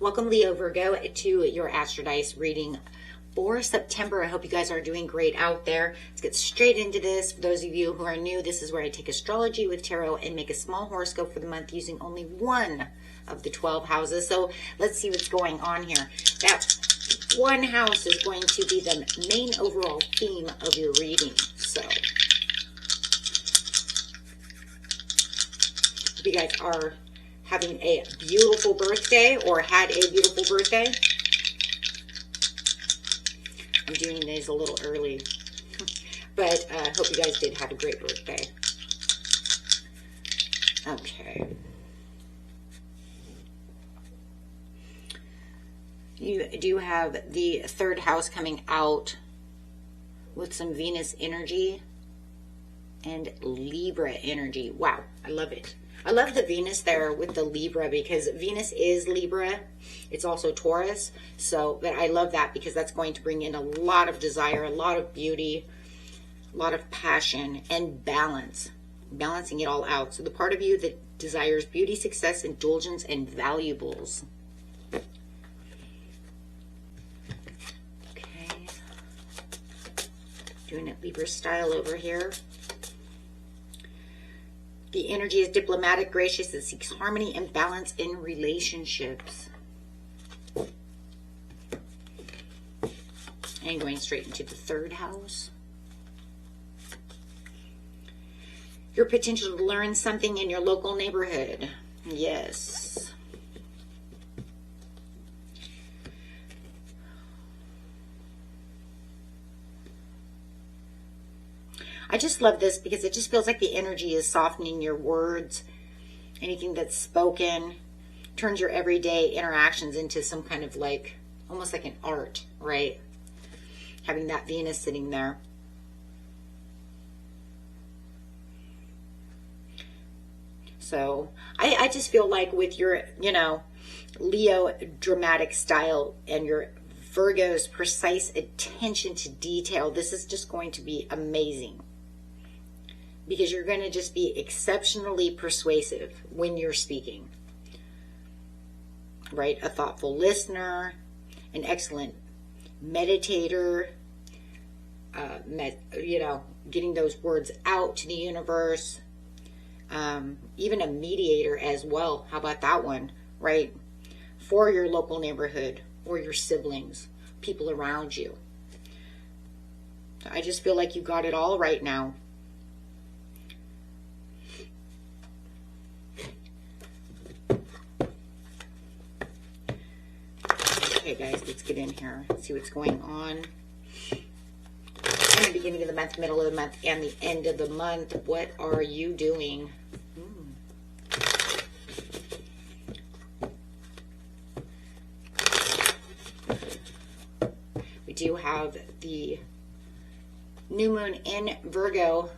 Welcome, Leo Virgo, to your Astrodice reading for September. I hope you guys are doing great out there. Let's get straight into this. For those of you who are new, this is where I take astrology with tarot and make a small horoscope for the month using only one of the 12 houses. So let's see what's going on here. That one house is going to be the main overall theme of your reading. So hope you guys are having a beautiful birthday or had a beautiful birthday. I'm doing these a little early, but I hope you guys did have a great birthday. Okay. You do have the third house coming out with some Venus energy and Libra energy. Wow, I love it. I love the Venus there with the Libra because Venus is Libra. It's also Taurus. So, but I love that because that's going to bring in a lot of desire, a lot of beauty, a lot of passion and balance, balancing it all out. So the part of you that desires beauty, success, indulgence, and valuables. Okay. Doing it Libra style over here. The energy is diplomatic, gracious, it seeks harmony and balance in relationships. And going straight into the third house. Your potential to learn something in your local neighborhood. Yes. I just love this because it just feels like the energy is softening your words. Anything that's spoken turns your everyday interactions into some kind of like, almost like an art, right? Having that Venus sitting there. So I just feel like with your, Leo dramatic style and your Virgo's precise attention to detail, this is just going to be amazing. Because you're going to just be exceptionally persuasive when you're speaking. Right? A thoughtful listener, an excellent meditator, getting those words out to the universe. Even a mediator as well. How about that one? Right? For your local neighborhood or your siblings, people around you. I just feel like you got it all right now. Okay, guys, let's get in here. See what's going on. In the beginning of the month, middle of the month, and the end of the month. What are you doing? We do have the new moon in Virgo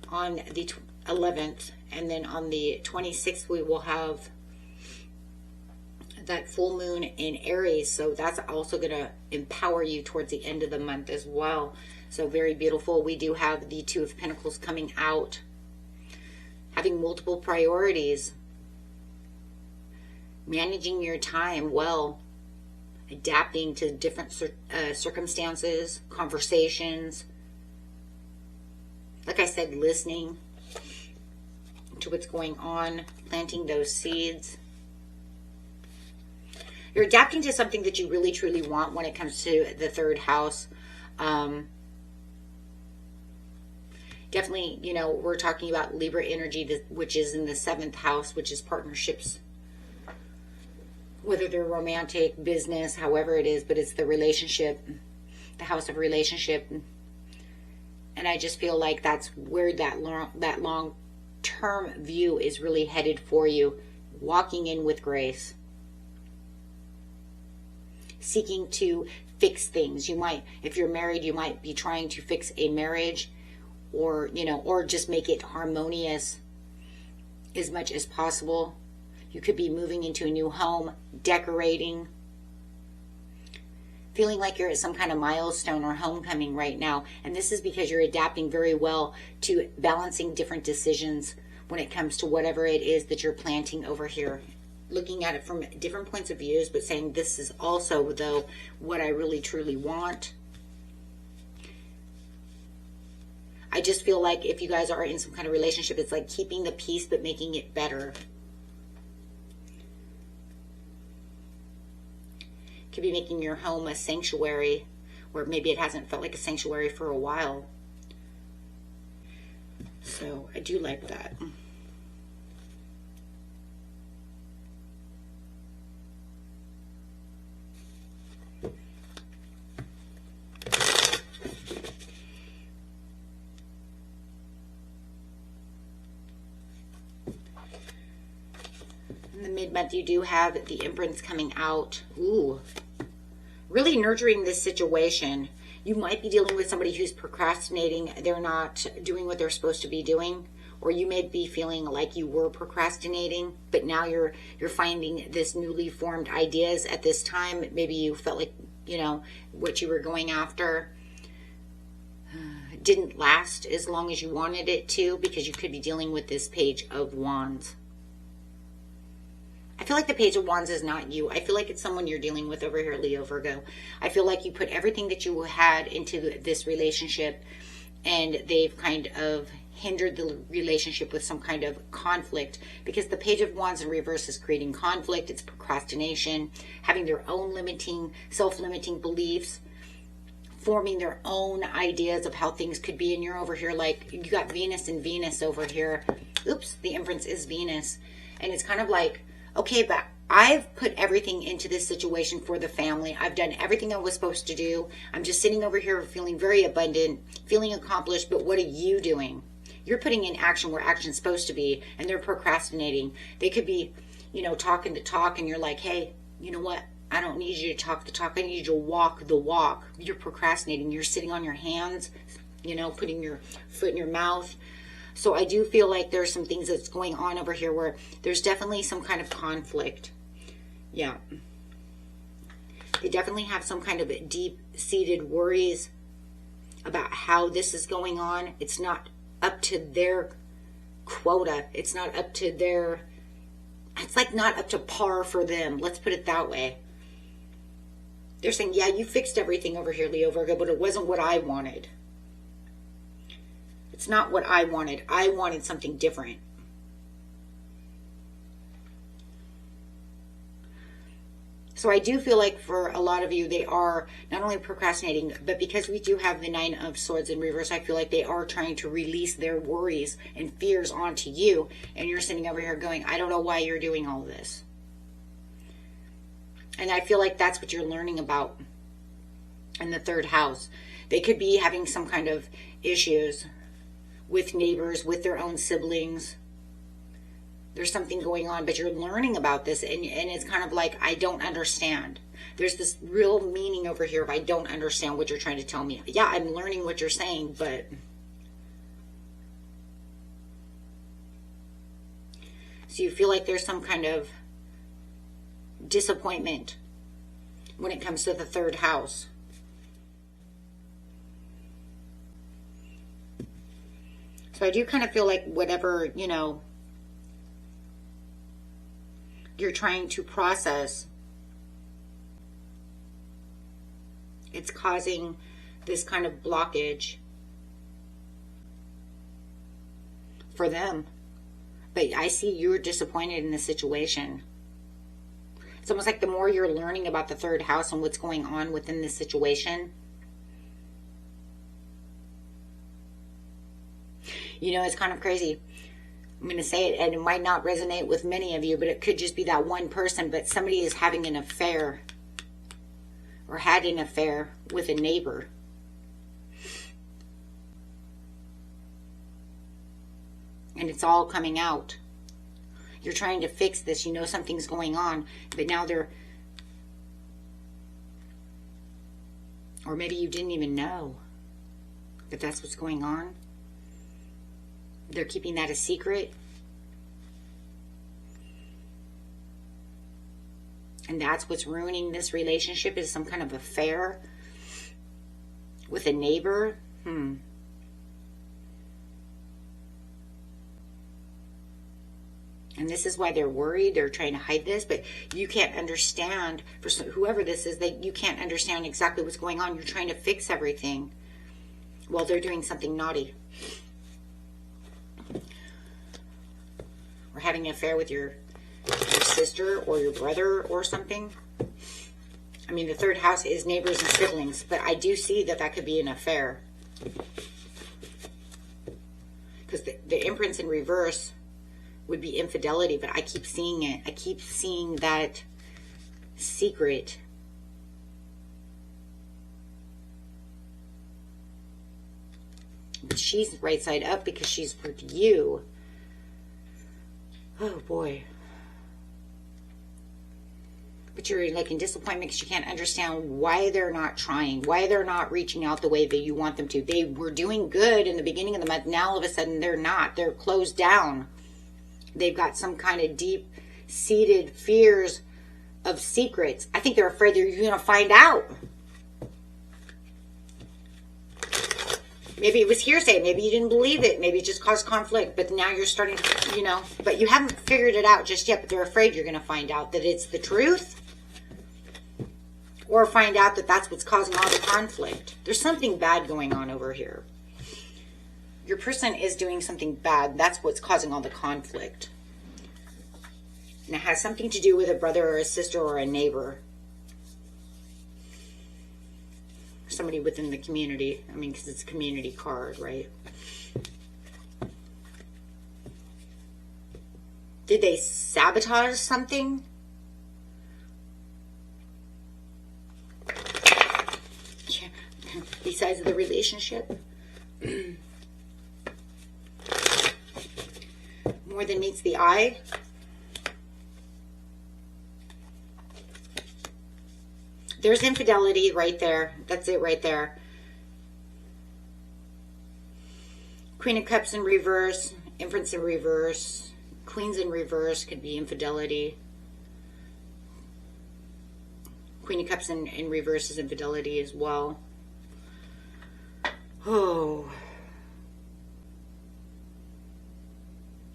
on the 11th, and then on the 26th we will have that full moon in Aries, so that's also going to empower you towards the end of the month as well. So very beautiful. We do have the Two of Pentacles coming out, having multiple priorities, managing your time well, adapting to different circumstances, conversations. Like I said, listening to what's going on, planting those seeds. You're adapting to something that you really, truly want when it comes to the third house. Definitely, we're talking about Libra energy, which is in the 7th house, which is partnerships. Whether they're romantic, business, however it is, but it's the relationship, the house of relationship. And I just feel like that's where that long-term view is really headed for you. Walking in with grace. Seeking to fix things. You might, if you're married, you might be trying to fix a marriage or, or just make it harmonious as much as possible. You could be moving into a new home, decorating, feeling like you're at some kind of milestone or homecoming right now. And this is because you're adapting very well to balancing different decisions when it comes to whatever it is that you're planting over here looking at it from different points of views, but saying this is also, though, what I really truly want. I just feel like if you guys are in some kind of relationship, it's like keeping the peace but making it better. Could be making your home a sanctuary, or maybe it hasn't felt like a sanctuary for a while. So I do like that. In the mid-month, you do have the Empress coming out. Ooh, really nurturing this situation. You might be dealing with somebody who's procrastinating. They're not doing what they're supposed to be doing. Or you may be feeling like you were procrastinating, but now you're finding this newly formed ideas at this time. Maybe you felt like, you know, what you were going after didn't last as long as you wanted it to, because you could be dealing with this Page of Wands. I feel like the Page of Wands is not you. I feel like it's someone you're dealing with over here, Leo, Virgo. I feel like you put everything that you had into this relationship, and they've kind of hindered the relationship with some kind of conflict, because the Page of Wands in reverse is creating conflict. It's procrastination, having their own limiting, self-limiting beliefs, forming their own ideas of how things could be. And you're over here like, you got Venus and Venus over here. Oops, the Empress is Venus. And it's kind of like, okay, but I've put everything into this situation for the family. I've done everything I was supposed to do. I'm just sitting over here feeling very abundant, feeling accomplished. But what are you doing? You're putting in action where action's supposed to be, and they're procrastinating. They could be, you know, talking the talk, and you're like, hey, you know what? I don't need you to talk the talk. I need you to walk the walk. You're procrastinating. You're sitting on your hands, you know, putting your foot in your mouth. So I do feel like there's some things that's going on over here where there's definitely some kind of conflict. Yeah. They definitely have some kind of deep-seated worries about how this is going on. It's not up to their quota. It's not up to their... It's like not up to par for them. Let's put it that way. They're saying, yeah, you fixed everything over here, Leo, Virgo, but it wasn't what I wanted. It's not what I wanted. I wanted something different. So I do feel like for a lot of you, they are not only procrastinating, but because we do have the Nine of Swords in reverse, I feel like they are trying to release their worries and fears onto you. And you're sitting over here going, I don't know why you're doing all this. And I feel like that's what you're learning about in the third house. They could be having some kind of issues with neighbors, with their own siblings. There's something going on, but you're learning about this, and it's kind of like, I don't understand. There's this real meaning over here of, I don't understand what you're trying to tell me. Yeah, I'm learning what you're saying, but... So you feel like there's some kind of disappointment when it comes to the third house. So I do kind of feel like whatever, you know, you're trying to process, it's causing this kind of blockage for them. But I see you're disappointed in the situation. It's almost like the more you're learning about the third house and what's going on within this situation, you know, it's kind of crazy. I'm going to say it, and it might not resonate with many of you, but it could just be that one person, but somebody is having an affair or had an affair with a neighbor. And it's all coming out. You're trying to fix this. You know something's going on, but now they're... Or maybe you didn't even know that that's what's going on. They're keeping that a secret. And that's what's ruining this relationship, is some kind of affair with a neighbor. And And this is why they're worried. They're trying to hide this, but you can't understand, for whoever this is, that you can't understand exactly what's going on. You're trying to fix everything while they're doing something naughty. Or having an affair with your sister or your brother or something. I mean, the third house is neighbors and siblings, but I do see that that could be an affair. Because the Empress in reverse would be infidelity, but I keep seeing it. I keep seeing that secret. But she's right side up because she's with you. Oh boy. But you're like in disappointment because you can't understand why they're not trying, why they're not reaching out the way that you want them to. They were doing good in the beginning of the month. Now all of a sudden they're not. They're closed down. They've got some kind of deep-seated fears of secrets. I think they're afraid you're going to find out. Maybe it was hearsay. Maybe you didn't believe it. Maybe it just caused conflict. But now you're starting to, you know, but you haven't figured it out just yet. But they're afraid you're going to find out that it's the truth. Or find out that that's what's causing all the conflict. There's something bad going on over here. Your person is doing something bad. That's what's causing all the conflict. And it has something to do with a brother or a sister or a neighbor. Somebody within the community. I mean, because it's a community card, right? Did they sabotage something? Yeah. Besides the relationship? More than meets the eye. There's infidelity right there. That's it right there. Queen of Cups in reverse. Empress in reverse. Queens in reverse could be infidelity. Queen of Cups in reverse is infidelity as well. Oh.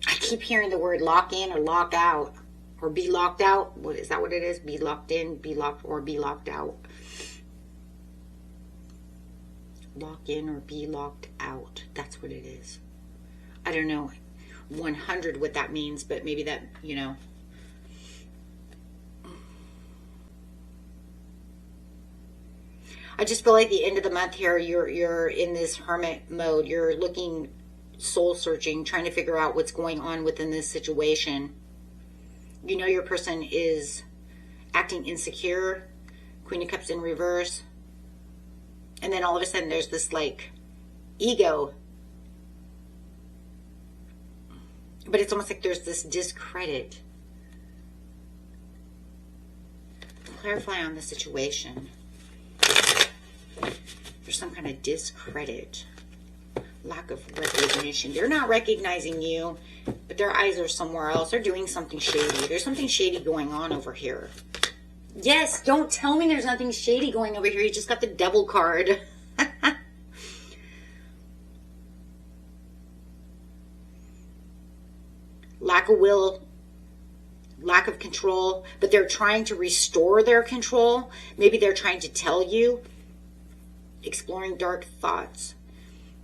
I keep hearing the word lock in or lock out. Or be locked out. What is that what it is? Be locked in, be locked, or be locked out. Lock in or be locked out. That's what it is. I don't know 100 what that means, but maybe that, you know. I just feel like the end of the month here, you're in this hermit mode. You're looking, soul searching, trying to figure out what's going on within this situation. You know your person is acting insecure. Queen of Cups in reverse. And then all of a sudden there's this like ego. But it's almost like there's this discredit. Clarify on the situation. There's some kind of discredit. Lack of recognition. They're not recognizing you, but their eyes are somewhere else. They're doing something shady. There's something shady going on over here. Yes, don't tell me there's nothing shady going over here. You just got the Devil card. Lack of will, lack of control, but they're trying to restore their control. Maybe they're trying to tell you, exploring dark thoughts.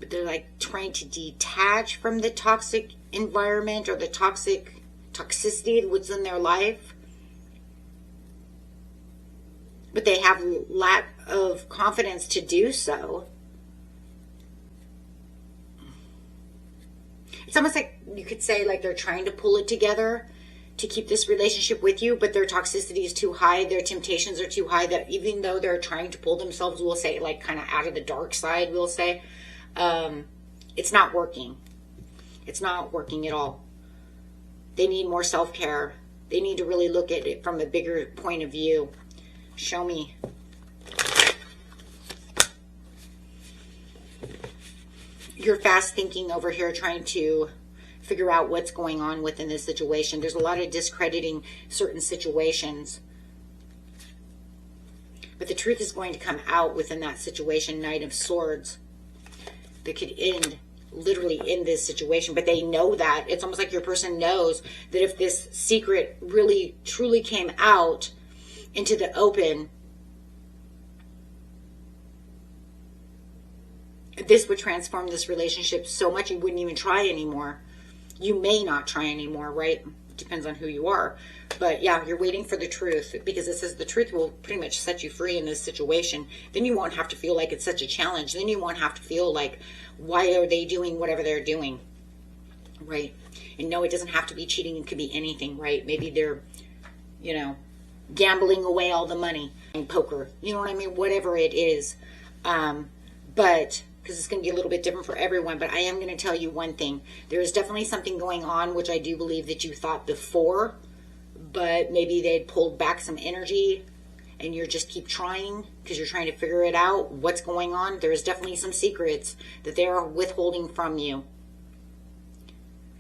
But they're like trying to detach from the toxic environment or the toxicity what's in their life. But they have lack of confidence to do so. It's almost like you could say like they're trying to pull it together to keep this relationship with you, but their toxicity is too high, their temptations are too high, that even though they're trying to pull themselves, we'll say, like kind of out of the dark side, we'll say, it's not working. It's not working at all. They need more self-care. They need to really look at it from a bigger point of view. Show me. You're fast thinking over here, trying to figure out what's going on within this situation. There's a lot of discrediting certain situations. But the truth is going to come out within that situation. Knight of Swords. That could end literally in this situation, but they know that. It's almost like your person knows that if this secret really truly came out into the open, this would transform this relationship so much you wouldn't even try anymore. You may not try anymore, right? Depends on who you are. But yeah, you're waiting for the truth, because it says the truth will pretty much set you free in this situation. Then you won't have to feel like it's such a challenge. Then you won't have to feel like, why are they doing whatever they're doing, right? And no, it doesn't have to be cheating. It could be anything, right? Maybe they're, you know, gambling away all the money in poker. You know what I mean? Whatever it is. But because it's going to be a little bit different for everyone, but I am going to tell you one thing. There is definitely something going on, which I do believe that you thought before, but maybe they'd pulled back some energy and you're just keep trying because you're trying to figure it out, what's going on. There is definitely some secrets that they are withholding from you.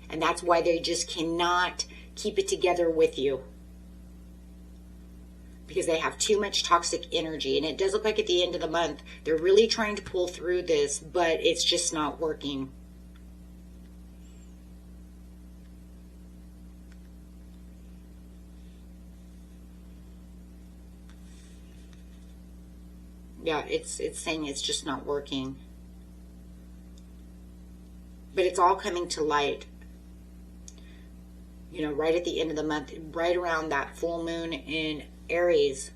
And that's why they just cannot keep it together with you, because they have too much toxic energy. And it does look like at the end of the month, they're really trying to pull through this, but it's just not working. Yeah, it's saying it's just not working. But it's all coming to light. You know, right at the end of the month, right around that full moon in Aries,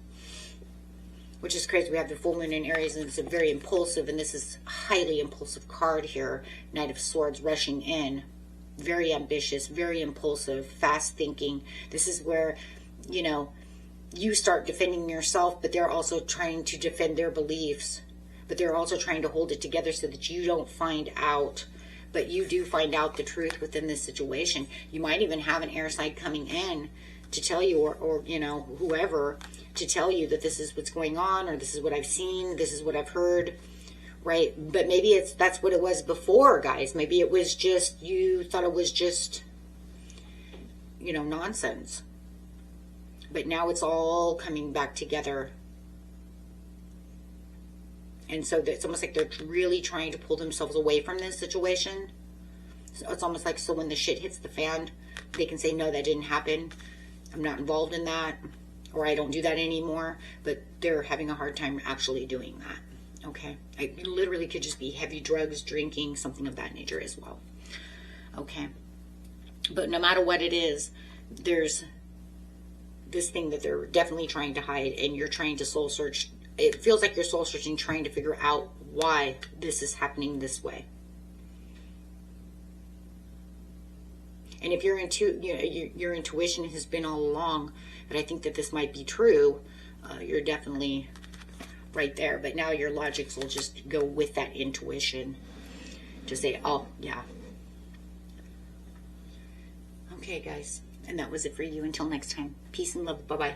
which is crazy. We have the full moon in Aries, and it's a very impulsive, and this is a highly impulsive card here. Knight of Swords rushing in. Very ambitious, very impulsive, fast thinking. This is where, you know, you start defending yourself, but they're also trying to defend their beliefs. But they're also trying to hold it together so that you don't find out. But you do find out the truth within this situation. You might even have an air sign coming in to tell you, or you know, whoever, to tell you that this is what's going on, or this is what I've seen, this is what I've heard, right? But maybe that's what it was before, guys. Maybe it was just, you thought it was just, you know, nonsense. But now it's all coming back together. And so it's almost like they're really trying to pull themselves away from this situation. So it's almost like, so when the shit hits the fan, they can say, no, that didn't happen. I'm not involved in that. Or I don't do that anymore. But they're having a hard time actually doing that. Okay? It literally could just be heavy drugs, drinking, something of that nature as well. Okay? But no matter what it is, there's this thing that they're definitely trying to hide, and you're trying to soul search. It feels like you're soul searching, trying to figure out why this is happening this way. And if your intuition has been all along, but I think that this might be true, you're definitely right there. But now your logics will just go with that intuition to say, oh, yeah. Okay, guys. And that was it for you. Until next time. Peace and love. Bye-bye.